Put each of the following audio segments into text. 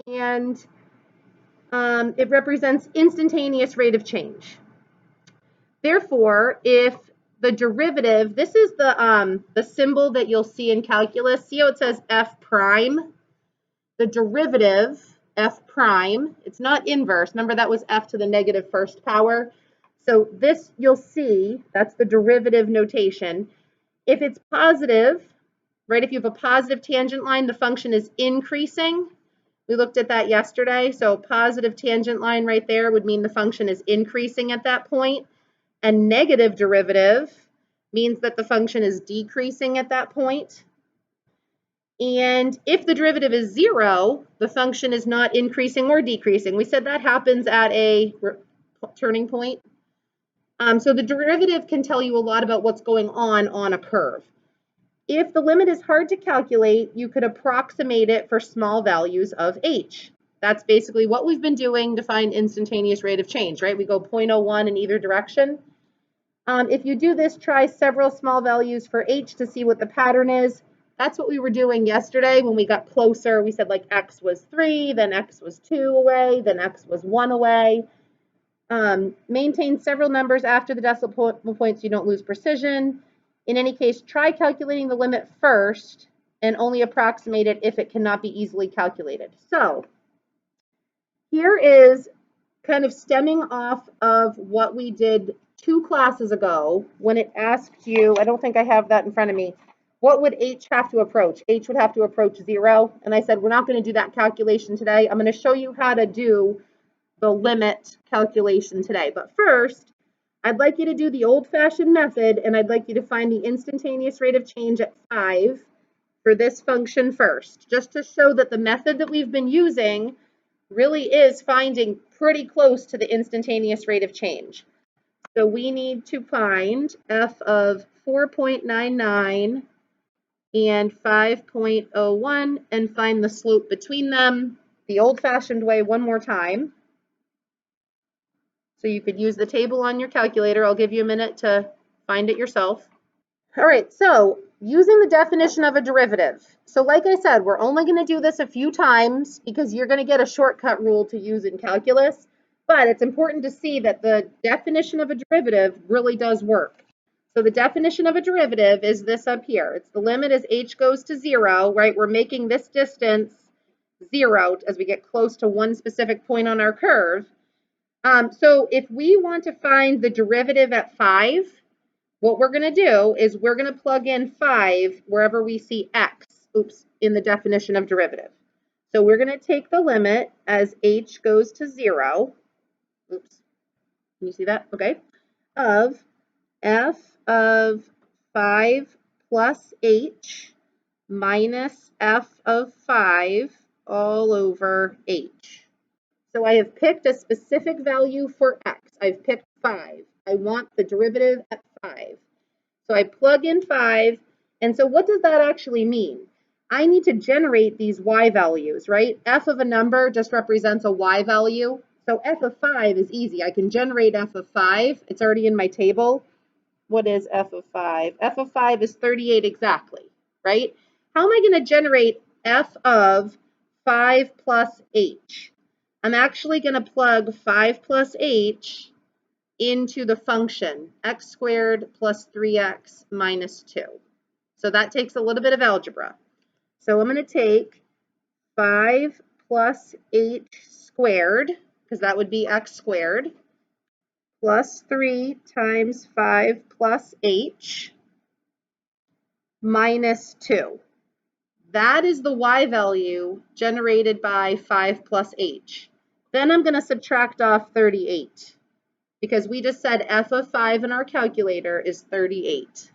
and it represents instantaneous rate of change. Therefore, if the derivative, this is the symbol that you'll see in calculus. See how it says f prime? The derivative, f prime, it's not inverse. Remember, that was f to the negative first power. So this, you'll see, that's the derivative notation. If it's positive, right, if you have a positive tangent line, the function is increasing. We looked at that yesterday. So positive tangent line right there would mean the function is increasing at that point. And negative derivative means that the function is decreasing at that point. And if the derivative is 0, the function is not increasing or decreasing. We said that happens at a turning point. So the derivative can tell you a lot about what's going on a curve. If the limit is hard to calculate, you could approximate it for small values of h. That's basically what we've been doing to find instantaneous rate of change, right? We go 0.01 in either direction. If you do this, try several small values for h to see what the pattern is. That's what we were doing yesterday when we got closer. We said like x was 3, then x was 2 away, then x was 1 away. Maintain several numbers after the decimal point so you don't lose precision. In any case, try calculating the limit first and only approximate it if it cannot be easily calculated. So here is kind of stemming off of what we did 2 classes ago when it asked you, I don't think I have that in front of me, what would h have to approach? H would have to approach 0. And I said, we're not going to do that calculation today. I'm going to show you how to do the limit calculation today. But first, I'd like you to do the old-fashioned method, and I'd like you to find the instantaneous rate of change at 5 for this function first, just to show that the method that we've been using really is finding pretty close to the instantaneous rate of change. So we need to find f of 4.99 and 5.01 and find the slope between them the old-fashioned way one more time. So you could use the table on your calculator. I'll give you a minute to find it yourself. All right, so using the definition of a derivative. So like I said, we're only going to do this a few times because you're going to get a shortcut rule to use in calculus, but it's important to see that the definition of a derivative really does work. So the definition of a derivative is this up here. It's the limit as h goes to 0, right? We're making this distance 0 as we get close to one specific point on our curve. So if we want to find the derivative at 5, what we're going to do is we're going to plug in 5 wherever we see x, in the definition of derivative. So we're going to take the limit as h goes to 0, can you see that? Okay, of f of 5 plus h minus f of 5 all over h. So I have picked a specific value for x. I've picked 5. I want the derivative at 5. So I plug in 5. And so what does that actually mean? I need to generate these y values, right? F of a number just represents a y value. So f of 5 is easy. I can generate f of 5. It's already in my table. What is f of 5? F of 5 is 38 exactly, right? How am I going to generate f of 5 plus h? I'm actually going to plug 5 plus h into the function x squared plus 3x minus 2. So that takes a little bit of algebra. So I'm going to take 5 plus h squared, because that would be x squared, plus 3 times 5 plus h minus 2. That is the y value generated by 5 plus h. Then I'm going to subtract off 38 because we just said f of 5 in our calculator is 38.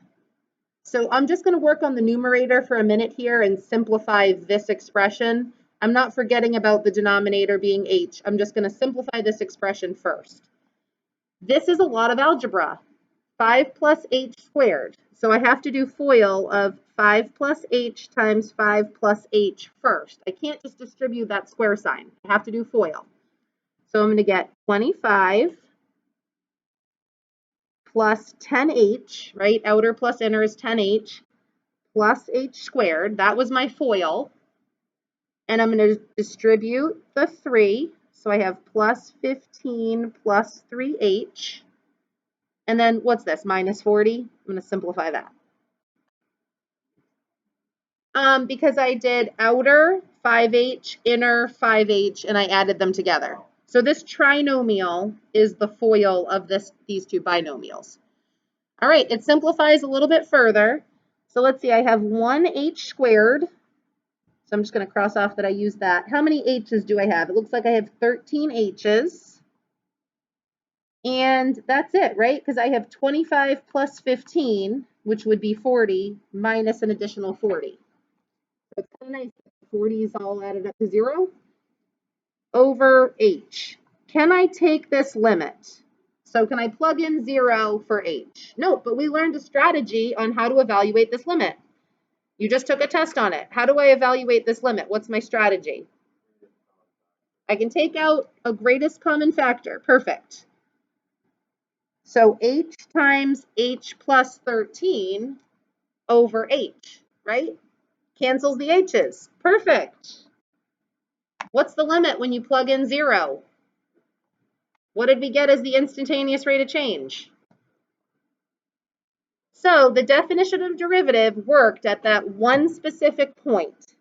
So I'm just going to work on the numerator for a minute here and simplify this expression. I'm not forgetting about the denominator being h. I'm just going to simplify this expression first. This is a lot of algebra. 5 plus h squared. So I have to do FOIL of 5 plus h times 5 plus h first. I can't just distribute that square sign. I have to do FOIL. So I'm going to get 25 plus 10h, right? Outer plus inner is 10h, plus h squared. That was my FOIL. And I'm going to distribute the 3. So I have plus 15 plus 3h. And then what's this? Minus 40. I'm going to simplify that. Because I did outer 5h, inner 5h, and I added them together. So this trinomial is the FOIL of these two binomials. All right, it simplifies a little bit further. So let's see, I have 1h squared. So I'm just going to cross off that I used that. How many h's do I have? It looks like I have 13 h's. And that's it, right? Because I have 25 plus 15, which would be 40, minus an additional 40. So it's kind of nice. 40 is all added up to 0 over h. Can I take this limit? So can I plug in 0 for h? No, but we learned a strategy on how to evaluate this limit. You just took a test on it. How do I evaluate this limit? What's my strategy? I can take out a greatest common factor. Perfect. So h times h plus 13 over h, right? Cancels the h's. Perfect. What's the limit when you plug in 0? What did we get as the instantaneous rate of change? So the definition of derivative worked at that one specific point.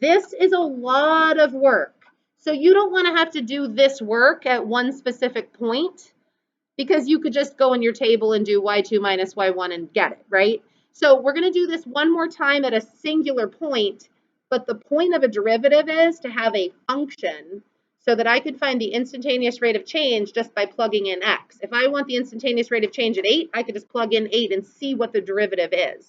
This is a lot of work. So you don't want to have to do this work at one specific point, because you could just go in your table and do y2 minus y1 and get it, right? So we're going to do this one more time at a singular point, but the point of a derivative is to have a function so that I could find the instantaneous rate of change just by plugging in x. If I want the instantaneous rate of change at 8, I could just plug in 8 and see what the derivative is.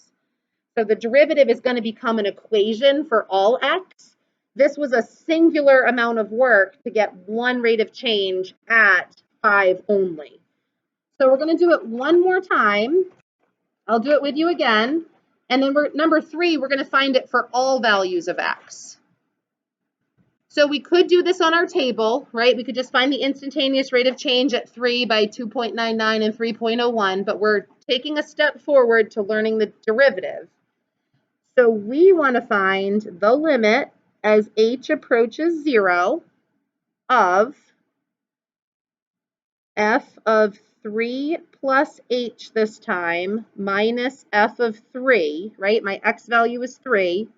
So the derivative is going to become an equation for all x. This was a singular amount of work to get one rate of change at 5 only. So we're going to do it one more time. I'll do it with you again. And then number 3, we're going to find it for all values of x. So we could do this on our table, right? We could just find the instantaneous rate of change at 3 by 2.99 and 3.01, but we're taking a step forward to learning the derivative. So we want to find the limit as h approaches 0 of f of 3 plus h this time minus f of 3, right? My x value is 3,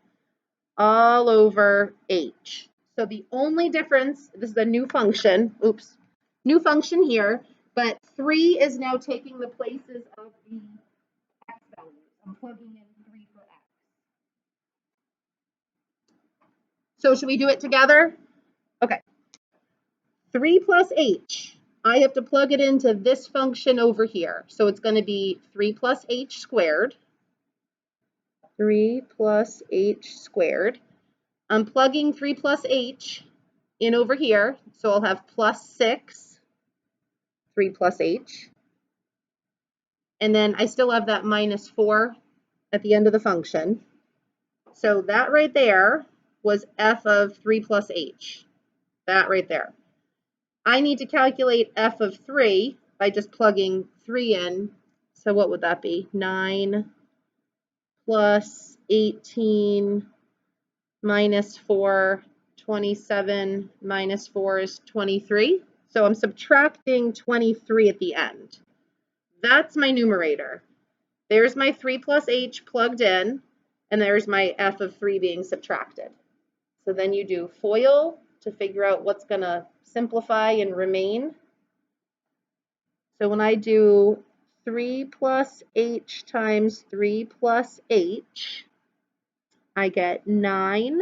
all over h. So the only difference, this is a new function, new function here, but 3 is now taking the places of the x values. I'm plugging in 3 for x. So should we do it together? Okay. 3 plus h. I have to plug it into this function over here. So it's going to be 3 plus h squared. 3 plus h squared. I'm plugging 3 plus h in over here. So I'll have plus 6, 3 plus h. And then I still have that minus 4 at the end of the function. So that right there was f of 3 plus h. That right there. I need to calculate f of 3 by just plugging 3 in. So what would that be? 9 plus 18 minus 4, 27 minus 4 is 23. So I'm subtracting 23 at the end. That's my numerator. There's my 3 plus h plugged in, and there's my f of 3 being subtracted. So then you do FOIL to figure out what's going to simplify and remain. So when I do 3 plus h times 3 plus h, I get 9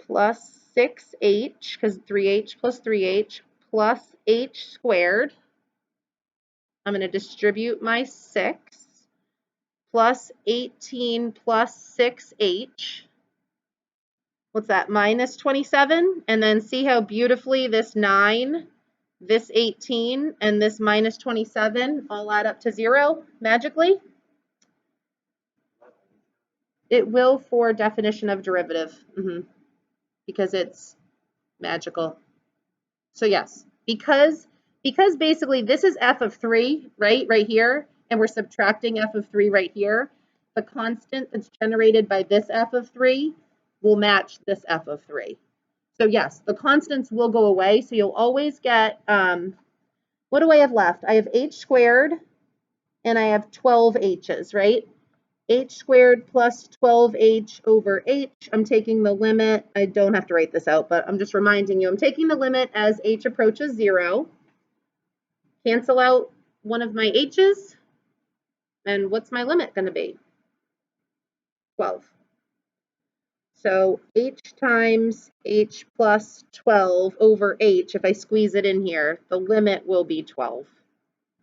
plus 6h, because 3h plus 3h, plus h squared. I'm going to distribute my 6, plus 18 plus 6h. What's that? Minus 27. And then see how beautifully this 9, this 18, and this minus 27 all add up to 0 magically? It will for definition of derivative, because it's magical. So yes, because basically this is f of 3, right here, and we're subtracting f of 3 right here. The constant that's generated by this f of 3 will match this f of 3. So yes, the constants will go away. So you'll always get, what do I have left? I have h squared and I have 12 h's, right? H squared plus 12h over h. I'm taking the limit. I don't have to write this out, but I'm just reminding you. I'm taking the limit as h approaches 0. Cancel out one of my h's. And what's my limit going to be? 12. So h times h plus 12 over h, if I squeeze it in here, the limit will be 12.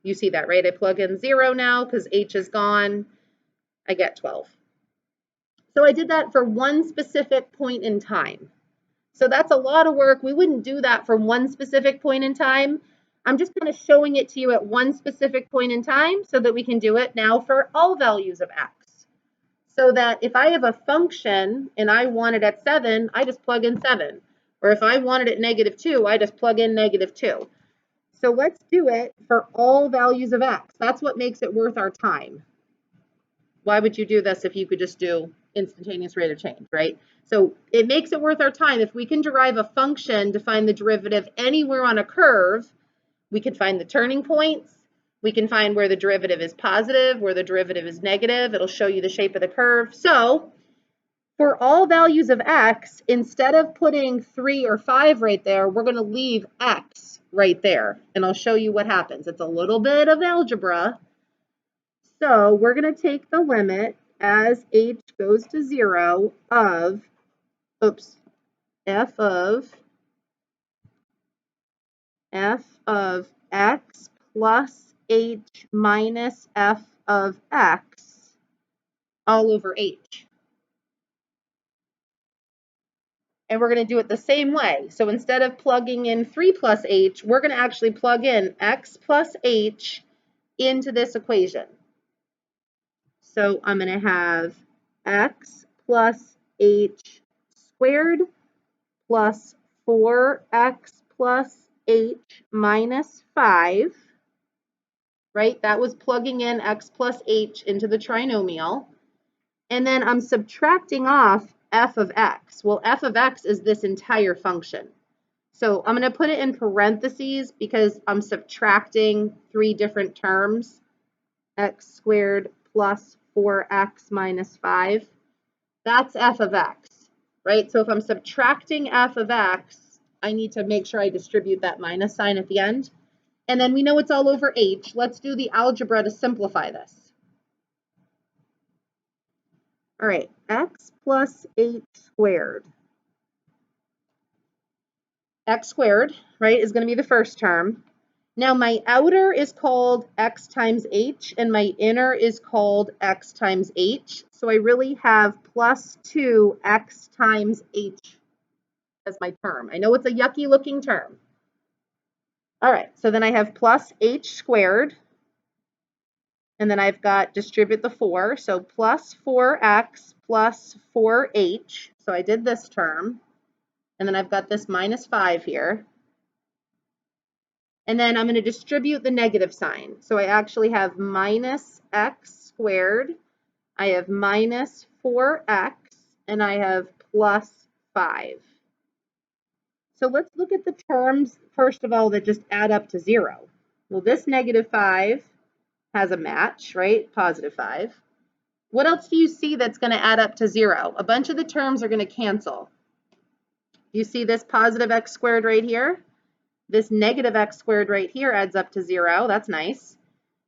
You see that, right? I plug in 0 now because h is gone. I get 12. So I did that for one specific point in time. So that's a lot of work. We wouldn't do that for one specific point in time. I'm just kind of showing it to you at one specific point in time so that we can do it now for all values of x. So that if I have a function and I want it at 7, I just plug in 7. Or if I want it at -2, I just plug in -2. So let's do it for all values of x. That's what makes it worth our time. Why would you do this if you could just do instantaneous rate of change, right? So it makes it worth our time. If we can derive a function to find the derivative anywhere on a curve, we can find the turning points. We can find where the derivative is positive, where the derivative is negative. It'll show you the shape of the curve. So for all values of x, instead of putting 3 or 5 right there, we're going to leave x right there. And I'll show you what happens. It's a little bit of algebra. So we're going to take the limit as h goes to 0 of, f of x plus h minus f of x all over h. And we're going to do it the same way. So instead of plugging in 3 plus h, we're going to actually plug in x plus h into this equation. So I'm going to have x plus h squared plus 4x plus h minus 5, right? That was plugging in x plus h into the trinomial. And then I'm subtracting off f of x. Well, f of x is this entire function. So I'm going to put it in parentheses because I'm subtracting 3 different terms, x squared plus 4x minus 5. That's f of x, right? So if I'm subtracting f of x, I need to make sure I distribute that minus sign at the end. And then we know it's all over h. Let's do the algebra to simplify this. All right, x plus h squared. X squared, right, is going to be the first term. Now my outer is called x times h, and my inner is called x times h. So I really have plus 2x times h as my term. I know it's a yucky looking term. All right, so then I have plus h squared, and then I've got distribute the 4, so plus 4x plus 4h. So I did this term, and then I've got this minus 5 here. And then I'm going to distribute the negative sign. So I actually have minus x squared, I have minus 4x, and I have plus 5. So let's look at the terms, first of all, that just add up to 0. Well, this negative 5 has a match, right? Positive 5. What else do you see that's going to add up to 0? A bunch of the terms are going to cancel. You see this positive x squared right here? This negative x squared right here adds up to 0. That's nice.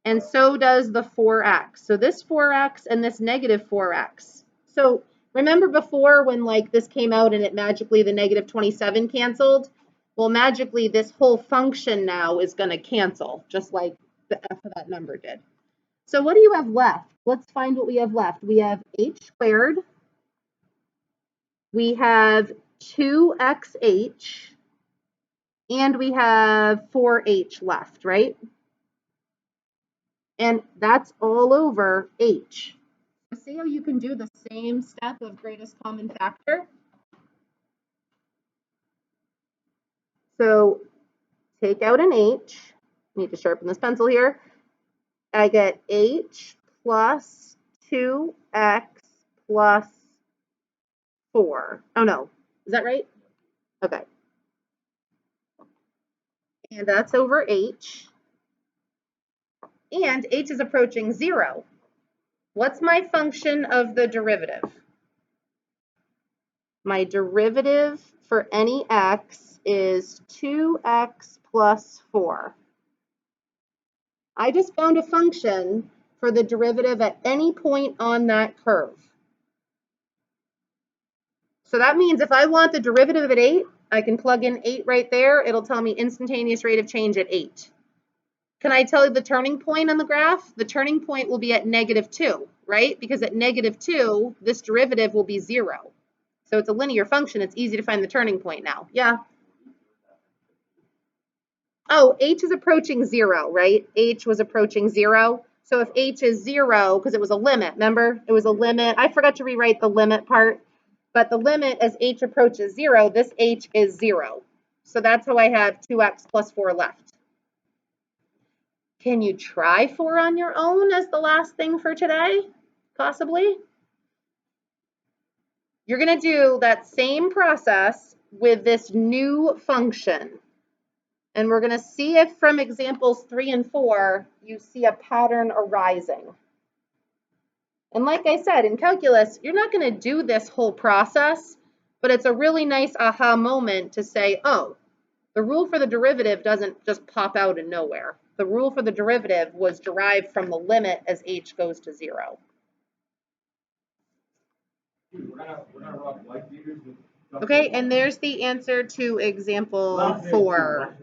And so does the 4x. So this 4x and this negative 4x. So remember before when like this came out and it magically the negative 27 canceled? Well, magically this whole function now is going to cancel, just like the f of that number did. So what do you have left? Let's find what we have left. We have h squared. We have 2xh. And we have 4h left, right? And that's all over h. See how you can do the same step of greatest common factor? So take out an h. Need to sharpen this pencil here. I get h plus 2x plus 4. Oh no, is that right? Okay. And that's over h. And h is approaching 0. What's my function of the derivative? My derivative for any x is 2x plus 4. I just found a function for the derivative at any point on that curve. So that means if I want the derivative at 8, I can plug in 8 right there. It'll tell me instantaneous rate of change at 8. Can I tell you the turning point on the graph? The turning point will be at -2, right? Because at -2, this derivative will be 0. So it's a linear function. It's easy to find the turning point now. Yeah. Oh, h is approaching 0, right? H was approaching 0. So if h is 0, because it was a limit, remember? It was a limit. I forgot to rewrite the limit part. But the limit as h approaches 0, this h is 0. So that's how I have 2x plus 4 left. Can you try 4 on your own as the last thing for today? Possibly. You're going to do that same process with this new function. And we're going to see if from examples 3 and 4, you see a pattern arising. And like I said, in calculus, you're not going to do this whole process, but it's a really nice aha moment to say, oh, the rule for the derivative doesn't just pop out of nowhere. The rule for the derivative was derived from the limit as h goes to 0. Okay, and there's the answer to example 4.